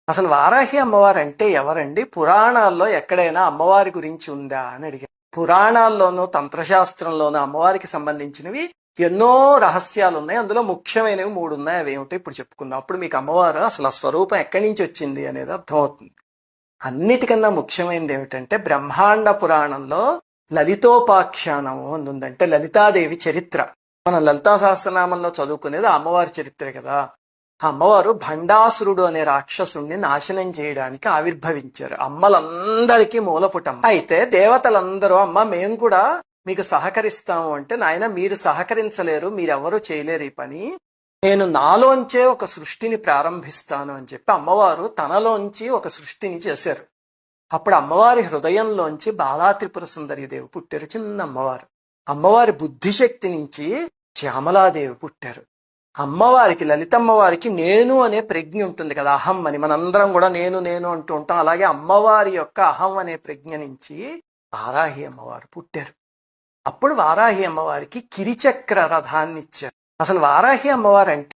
అసలు వారాహి అమ్మవారు అంటే ఎవరండి? పురాణాల్లో ఎక్కడైనా అమ్మవారి గురించి ఉందా అని అడిగారు. పురాణాల్లోనూ తంత్రశాస్త్రంలోనూ అమ్మవారికి సంబంధించినవి ఎన్నో రహస్యాలు ఉన్నాయి. అందులో ముఖ్యమైనవి 3 ఉన్నాయి. అవేమిటో ఇప్పుడు చెప్పుకుందాం. అప్పుడు మీకు అమ్మవారు అసలు ఆ స్వరూపం ఎక్కడి నుంచి వచ్చింది అనేది అర్థమవుతుంది. అన్నిటికన్నా ముఖ్యమైనది ఏమిటంటే బ్రహ్మాండ పురాణంలో లలితోపాఖ్యానము అని ఉందంటే లలితాదేవి చరిత్ర. మనం లలితా సహస్రనామంలో చదువుకునేది అమ్మవారి చరిత్రే కదా. ఆ అమ్మవారు భండాసురుడు అనే రాక్షసుణ్ణి నాశనం చేయడానికి ఆవిర్భవించారు. అమ్మలందరికీ మూలపుటమ్మ. అయితే దేవతలందరూ అమ్మ మేము కూడా మీకు సహకరిస్తాము అంటే, నాయన మీరు సహకరించలేరు, మీరెవరూ చేయలేరు ఈ పని, నేను నాలోంచే ఒక సృష్టిని ప్రారంభిస్తాను అని చెప్పి అమ్మవారు తనలోంచి ఒక సృష్టిని చేశారు. అప్పుడు అమ్మవారి హృదయంలోంచి బాలా త్రిపుర సుందరీదేవి పుట్టారు, చిన్న అమ్మవారు. అమ్మవారి బుద్ధిశక్తి నుంచి శ్యామలాదేవి పుట్టారు. అమ్మవారికి, లలితమ్మవారికి నేను అనే ప్రజ్ఞ ఉంటుంది కదా, అహం అని. మనందరం కూడా నేను నేను అంటూ ఉంటాం. అలాగే అమ్మవారి యొక్క అహం అనే ప్రజ్ఞ నుంచి వారాహి అమ్మవారు పుట్టారు. అప్పుడు వారాహి అమ్మవారికి కిరిచక్ర రథాన్ని ఇచ్చారు. అసలు వారాహి అమ్మవారు అంటే